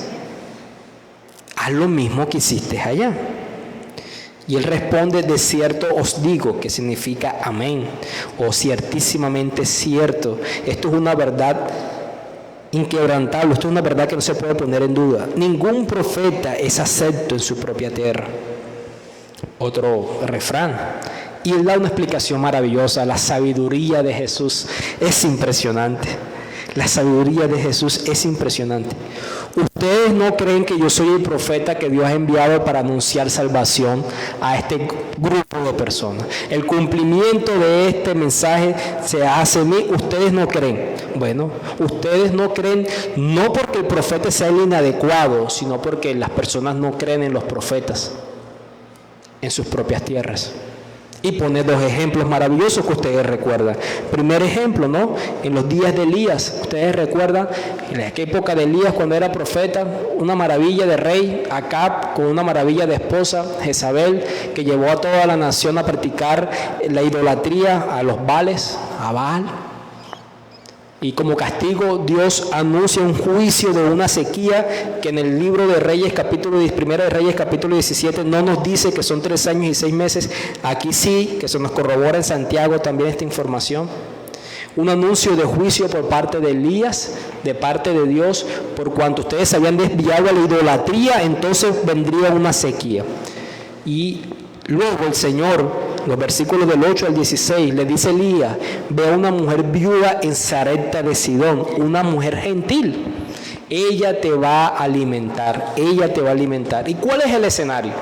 haz lo mismo que hiciste allá. Y él responde, de cierto os digo, que significa amén, o ciertísimamente cierto. Esto es una verdad inquebrantable, esto es una verdad que no se puede poner en duda. Ningún profeta es acepto en su propia tierra. Otro refrán. Y él da una explicación maravillosa. La sabiduría de Jesús es impresionante. La sabiduría de Jesús es impresionante. Ustedes no creen que yo soy el profeta que Dios ha enviado para anunciar salvación a este grupo de personas. El cumplimiento de este mensaje se hace en mí. Ustedes no creen. Bueno, ustedes no creen no porque el profeta sea el inadecuado, sino porque las personas no creen en los profetas en sus propias tierras. Y pone dos ejemplos maravillosos que ustedes recuerdan. Primer ejemplo, ¿no? En los días de Elías. Ustedes recuerdan, en la época de Elías, cuando era profeta, una maravilla de rey, Acab, con una maravilla de esposa, Jezabel, que llevó a toda la nación a practicar la idolatría a los Baales, a Baal. Y como castigo, Dios anuncia un juicio de una sequía que en el libro de Reyes, Primera de Reyes, capítulo 17, no nos dice que son 3 años y 6 meses. Aquí sí, que se nos corrobora en Santiago también esta información. Un anuncio de juicio por parte de Elías, de parte de Dios, por cuanto ustedes se habían desviado a la idolatría, entonces vendría una sequía. Y luego el Señor, los versículos del 8 al 16, le dice Elías, ve a una mujer viuda en Sarepta de Sidón, una mujer gentil. Ella te va a alimentar, ella te va a alimentar. ¿Y cuál es el escenario?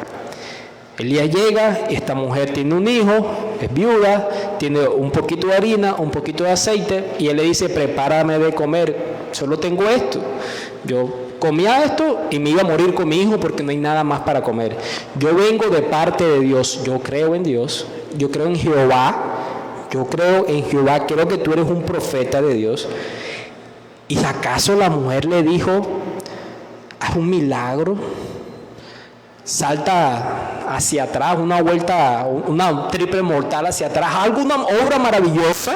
Elías llega, esta mujer tiene un hijo, es viuda, tiene un poquito de harina, un poquito de aceite, y él le dice, prepárame de comer, solo tengo esto. Yo comía esto y me iba a morir con mi hijo porque no hay nada más para comer. Yo vengo de parte de Dios, yo creo en Dios, yo creo en Jehová, creo que tú eres un profeta de Dios. ¿Y acaso la mujer le dijo, haz un milagro? Salta hacia atrás, una vuelta, una triple mortal hacia atrás, alguna obra maravillosa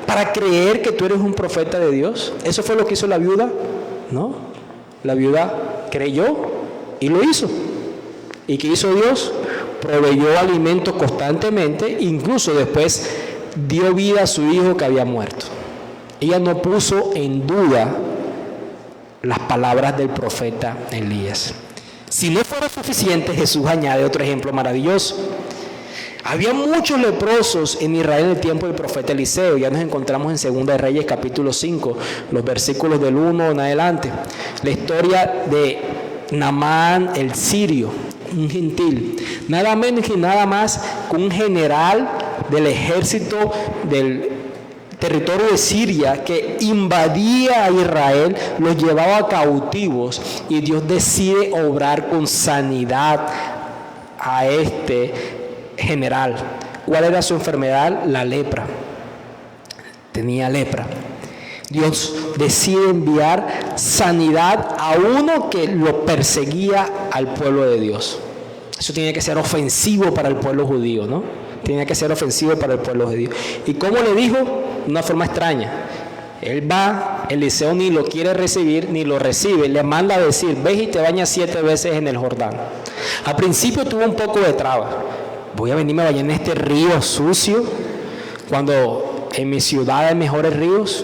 para creer que tú eres un profeta de Dios. ¿Eso fue lo que hizo la viuda? No, la viuda creyó y lo hizo. ¿Y qué hizo Dios? Proveyó alimentos constantemente, incluso después dio vida a su hijo que había muerto. Ella no puso en duda las palabras del profeta Elías. Si no fuera suficiente, Jesús añade otro ejemplo maravilloso. Había muchos leprosos en Israel en el tiempo del profeta Eliseo. Ya nos encontramos en Segunda de Reyes capítulo 5, los versículos del 1 en adelante. La historia de Naamán el sirio, un gentil, nada menos y nada más que un general del ejército del territorio de Siria que invadía a Israel, los llevaba cautivos, y Dios decide obrar con sanidad a este general. ¿Cuál era su enfermedad? La lepra. Tenía lepra. Dios decide enviar sanidad a uno que lo perseguía al pueblo de Dios. Eso tiene que ser ofensivo para el pueblo judío, ¿no? Tiene que ser ofensivo para el pueblo judío. ¿Y cómo le dijo? De una forma extraña. Él va, Eliseo ni lo quiere recibir, ni lo recibe. Le manda a decir, ve y te bañas 7 veces en el Jordán. Al principio tuvo un poco de traba. Voy a venirme a bañar en este río sucio, cuando en mi ciudad hay mejores ríos.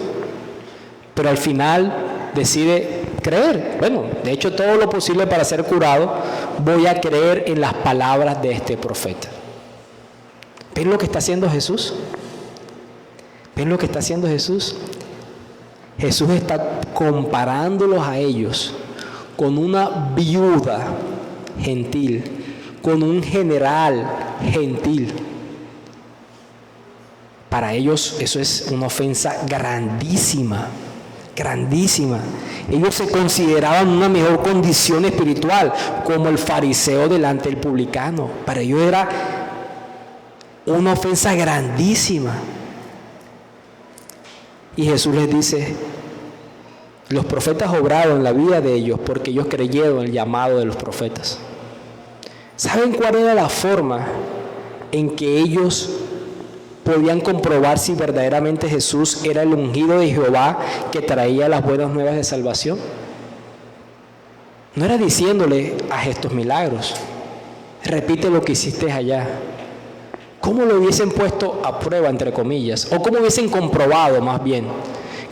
Pero al final decide creer. Bueno, de hecho todo lo posible para ser curado. Voy a creer en las palabras de este profeta. ¿Ven lo que está haciendo Jesús? ¿Ven lo que está haciendo Jesús? Jesús está comparándolos a ellos con una viuda gentil, con un general gentil. Para ellos eso es una ofensa grandísima, grandísima. Ellos se consideraban una mejor condición espiritual, como el fariseo delante del publicano. Para ellos era una ofensa grandísima. Y Jesús les dice, los profetas obraron en la vida de ellos porque ellos creyeron en el llamado de los profetas. ¿Saben cuál era la forma en que ellos podían comprobar si verdaderamente Jesús era el ungido de Jehová que traía las buenas nuevas de salvación? No era diciéndole, haz estos milagros, repite lo que hiciste allá. ¿Cómo lo hubiesen puesto a prueba, entre comillas? ¿O cómo hubiesen comprobado, más bien,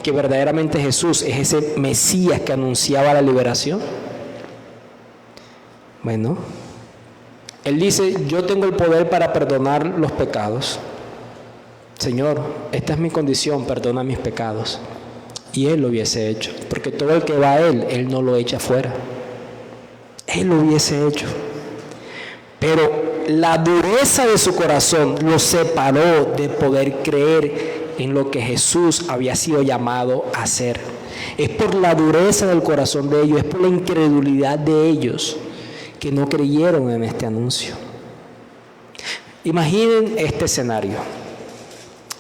que verdaderamente Jesús es ese Mesías que anunciaba la liberación? Bueno, Él dice, yo tengo el poder para perdonar los pecados. Señor, esta es mi condición, perdona mis pecados. Y Él lo hubiese hecho, porque todo el que va a Él no lo echa fuera. Él lo hubiese hecho. Pero la dureza de su corazón lo separó de poder creer en lo que Jesús había sido llamado a hacer. Es por la dureza del corazón de ellos, es por la incredulidad de ellos que no creyeron en este anuncio. Imaginen este escenario.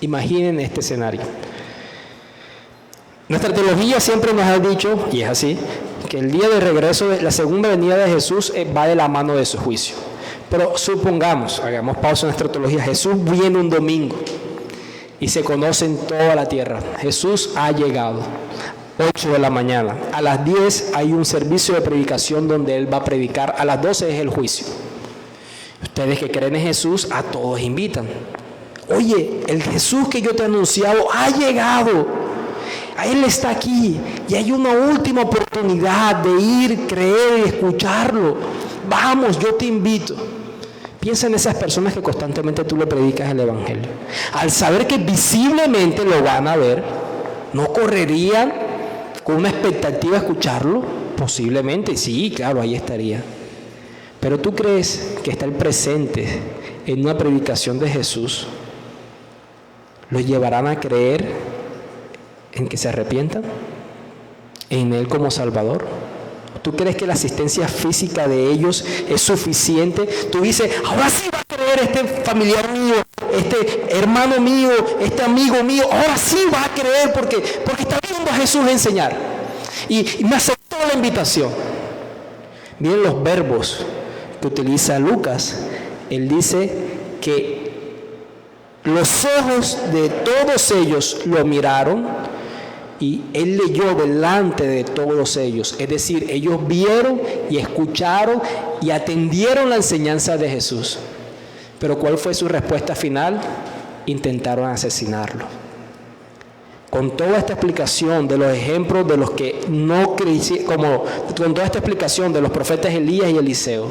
Imaginen este escenario. Nuestra teología siempre nos ha dicho, y es así, que el día de regreso, de la segunda venida de Jesús va de la mano de su juicio. Pero supongamos, hagamos pausa en nuestra teología, Jesús viene un domingo y se conoce en toda la tierra. Jesús ha llegado, 8 de la mañana. A las 10 hay un servicio de predicación donde Él va a predicar. A las 12 es el juicio. Ustedes que creen en Jesús, a todos invitan. Oye, el Jesús que yo te he anunciado ha llegado. Él está aquí y hay una última oportunidad de ir, creer y escucharlo. Vamos, yo te invito. Piensa en esas personas que constantemente tú le predicas el Evangelio. Al saber que visiblemente lo van a ver, ¿no correrían con una expectativa de escucharlo? Posiblemente, sí, claro, ahí estaría. Pero ¿tú crees que estar presente en una predicación de Jesús los llevarán a creer en que se arrepientan? ¿En Él como Salvador? ¿Tú crees que la asistencia física de ellos es suficiente? Tú dices, ahora sí va a creer este familiar mío, este hermano mío, este amigo mío, ahora sí va a creer porque está viendo a Jesús enseñar. Y me aceptó la invitación. Miren los verbos que utiliza Lucas. Él dice que los ojos de todos ellos lo miraron y él leyó delante de todos ellos. Es decir, ellos vieron y escucharon y atendieron la enseñanza de Jesús. Pero ¿cuál fue su respuesta final? Intentaron asesinarlo. Con toda esta explicación de los ejemplos de los que no creyeron, con toda esta explicación de los profetas Elías y Eliseo,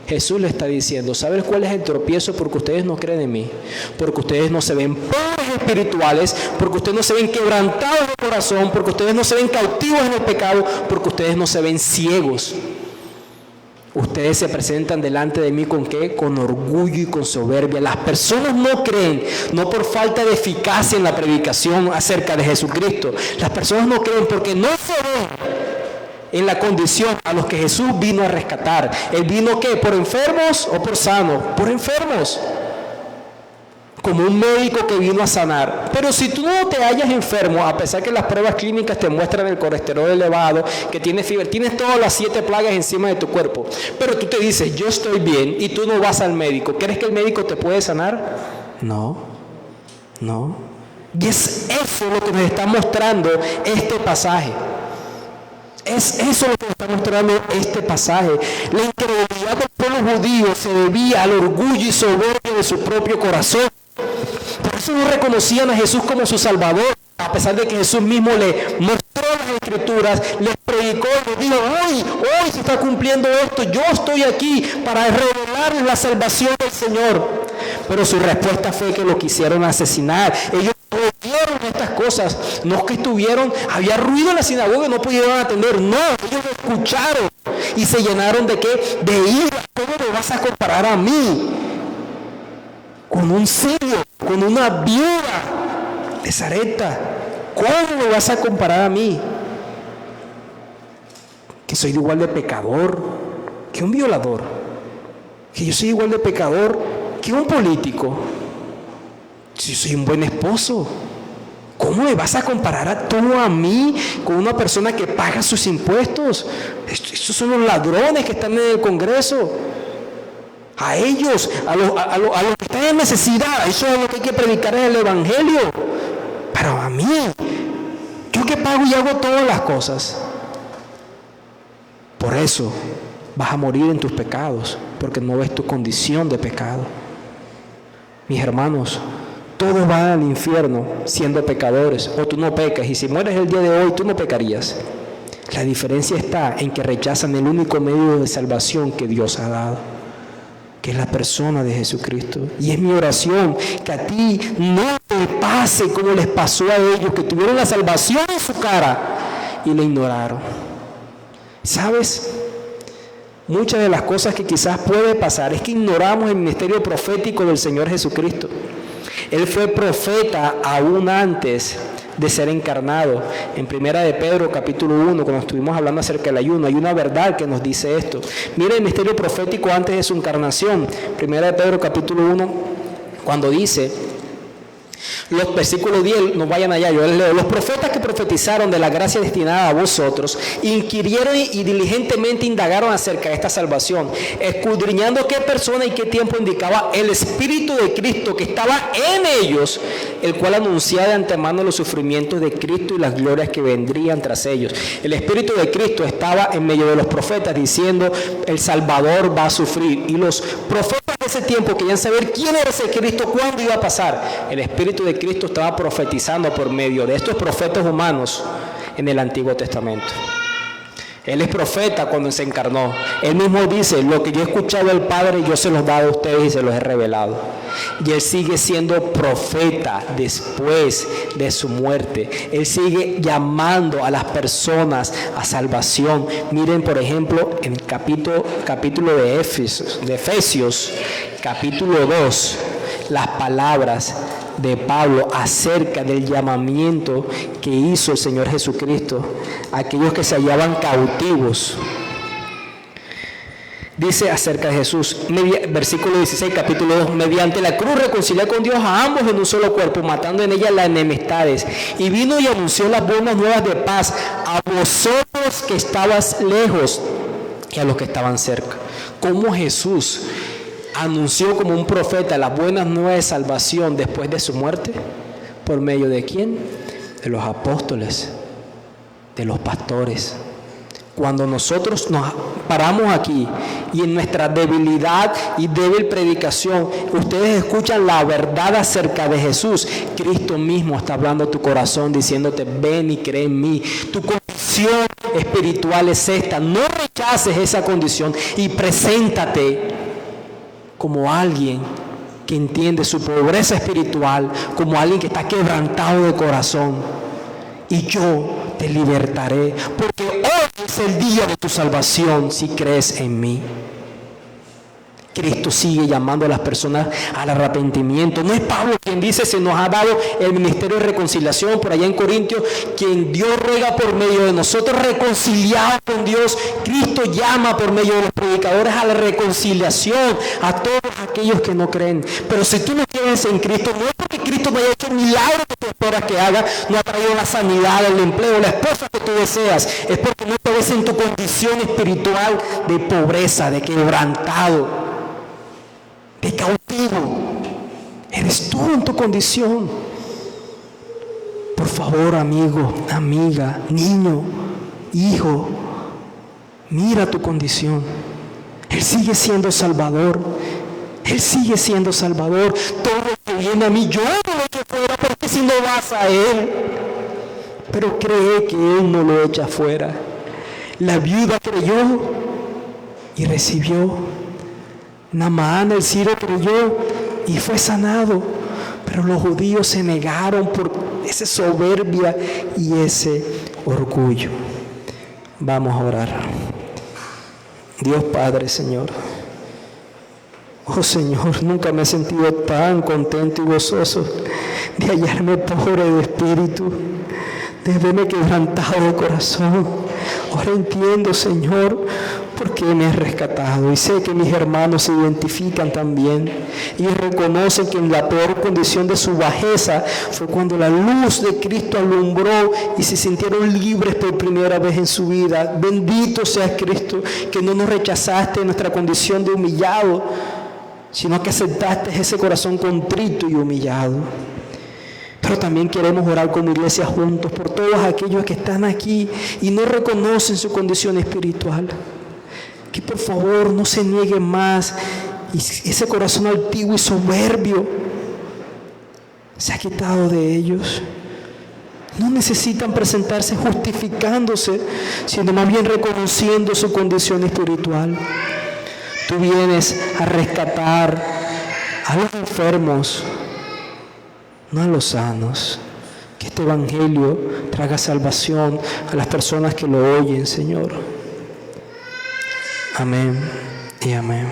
Jesús le está diciendo, ¿sabes cuál es el tropiezo? Porque ustedes no creen en mí, porque ustedes no se ven pobres espirituales, porque ustedes no se ven quebrantados de corazón, porque ustedes no se ven cautivos en el pecado, porque ustedes no se ven ciegos. Ustedes se presentan delante de mí ¿con qué? Con orgullo y con soberbia. Las personas no creen, no por falta de eficacia en la predicación acerca de Jesucristo. Las personas no creen porque no se ven en la condición a los que Jesús vino a rescatar. Él vino ¿qué? ¿Por enfermos o por sanos? Por enfermos. Como un médico que vino a sanar. Pero si tú no te hallas enfermo, a pesar que las pruebas clínicas te muestran el colesterol elevado, que tienes fiebre, tienes todas las 7 plagas encima de tu cuerpo, pero tú te dices, yo estoy bien, y tú no vas al médico, ¿crees que el médico te puede sanar? No. Y es eso lo que nos está mostrando este pasaje. Es eso lo que nos está mostrando este pasaje. La incredulidad del pueblo judío se debía al orgullo y soberbia de su propio corazón. Por eso no reconocían a Jesús como su Salvador, a pesar de que Jesús mismo le mostró las Escrituras, les predicó, les dijo, hoy se está cumpliendo esto, yo estoy aquí para revelarles la salvación del Señor. Pero su respuesta fue que lo quisieron asesinar. Ellos oyeron estas cosas, no es que había ruido en la sinagoga y no pudieron atender, no, ellos escucharon y se llenaron de ¿qué? De ira. ¿Cómo me vas a comparar a mí con un sirio, con una viuda de Sarepta? ¿Cómo me vas a comparar a mí? Que soy igual de pecador que un violador, que yo soy igual de pecador que un político. Si soy un buen esposo, ¿cómo me vas a comparar tú a mí con una persona que paga sus impuestos? Estos son los ladrones que están en el Congreso. A ellos, a los que están en necesidad, eso es lo que hay que predicar en el Evangelio. Pero a mí, yo que pago y hago todas las cosas. Por eso vas a morir en tus pecados, porque no ves tu condición de pecado. Mis hermanos, todos van al infierno siendo pecadores, o tú no pecas, y si mueres el día de hoy, tú no pecarías. La diferencia está en que rechazan el único medio de salvación que Dios ha dado, que es la persona de Jesucristo. Y es mi oración que a ti no te pase como les pasó a ellos, que tuvieron la salvación en su cara y la ignoraron. ¿Sabes? Muchas de las cosas que quizás puede pasar es que ignoramos el ministerio profético del Señor Jesucristo. Él fue profeta aún antes de ser encarnado. En Primera de Pedro, capítulo 1, cuando estuvimos hablando acerca del ayuno, hay una verdad que nos dice esto. Mira el ministerio profético antes de su encarnación. Primera de Pedro, capítulo 1, cuando dice, los versículos 10, no vayan allá, yo les leo. Los profetas que profetizaron de la gracia destinada a vosotros, inquirieron y diligentemente indagaron acerca de esta salvación, escudriñando qué persona y qué tiempo indicaba el Espíritu de Cristo que estaba en ellos, el cual anunciaba de antemano los sufrimientos de Cristo y las glorias que vendrían tras ellos. El Espíritu de Cristo estaba en medio de los profetas diciendo, el Salvador va a sufrir. Y los profetas de ese tiempo querían saber quién era ese Cristo, cuándo iba a pasar. El Espíritu de Cristo estaba profetizando por medio de estos profetas humanos en el Antiguo Testamento. Él es profeta cuando se encarnó. Él mismo dice, lo que yo he escuchado del Padre, yo se los he dado a ustedes y se los he revelado. Y Él sigue siendo profeta después de su muerte. Él sigue llamando a las personas a salvación. Miren, por ejemplo, en el capítulo de Efesios, capítulo 2, las palabras de Pablo acerca del llamamiento que hizo el Señor Jesucristo a aquellos que se hallaban cautivos. Dice acerca de Jesús, versículo 16, capítulo 2, mediante la cruz reconcilió con Dios a ambos en un solo cuerpo, matando en ella las enemistades, y vino y anunció las buenas nuevas de paz a vosotros que estabas lejos y a los que estaban cerca. ¿Cómo Jesús anunció como un profeta las buenas nuevas de salvación después de su muerte? ¿Por medio de quién? De los apóstoles, de los pastores. Cuando nosotros nos paramos aquí y en nuestra debilidad y débil predicación, ustedes escuchan la verdad acerca de Jesús, Cristo mismo está hablando a tu corazón diciéndote, ven y cree en mí. Tu condición espiritual es esta. No rechaces esa condición y preséntate como alguien que entiende su pobreza espiritual, como alguien que está quebrantado de corazón. Y yo te libertaré, porque hoy es el día de tu salvación si crees en mí. Cristo sigue llamando a las personas al arrepentimiento. No es Pablo quien dice, se nos ha dado el ministerio de reconciliación por allá en Corintios, quien Dios ruega por medio de nosotros reconciliados con Dios. Cristo llama por medio de los predicadores a la reconciliación a todos aquellos que no creen. Pero si tú no crees en Cristo, no es porque Cristo no haya hecho un milagro que tú esperas que haga, no ha traído la sanidad, el empleo, la esposa que tú deseas, es porque no te ves en tu condición espiritual de pobreza, de quebrantado, de cautivo. Eres tú en tu condición. Por favor, amigo, amiga, niño, hijo, mira tu condición. Él sigue siendo Salvador. Él sigue siendo Salvador. Todo lo que viene a mí, yo no lo echo fuera, porque si no vas a Él. Pero cree que Él no lo echa fuera. La viuda creyó y recibió. Naamán el sirio creyó y fue sanado, pero los judíos se negaron por esa soberbia y ese orgullo. Vamos a orar. Dios Padre, Señor. Oh Señor, nunca me he sentido tan contento y gozoso de hallarme pobre de espíritu, de verme quebrantado de corazón. Ahora entiendo, Señor, por qué me has rescatado, y sé que mis hermanos se identifican también y reconocen que en la peor condición de su bajeza fue cuando la luz de Cristo alumbró y se sintieron libres por primera vez en su vida. Bendito seas, Cristo, que no nos rechazaste en nuestra condición de humillado, sino que aceptaste ese corazón contrito y humillado. Pero también queremos orar como iglesia juntos por todos aquellos que están aquí y no reconocen su condición espiritual. Que por favor no se nieguen más y ese corazón altivo y soberbio se ha quitado de ellos. No necesitan presentarse justificándose, sino más bien reconociendo su condición espiritual. Tú vienes a rescatar a los enfermos, no a los sanos. Que este evangelio traiga salvación a las personas que lo oyen, Señor. Amén y amén.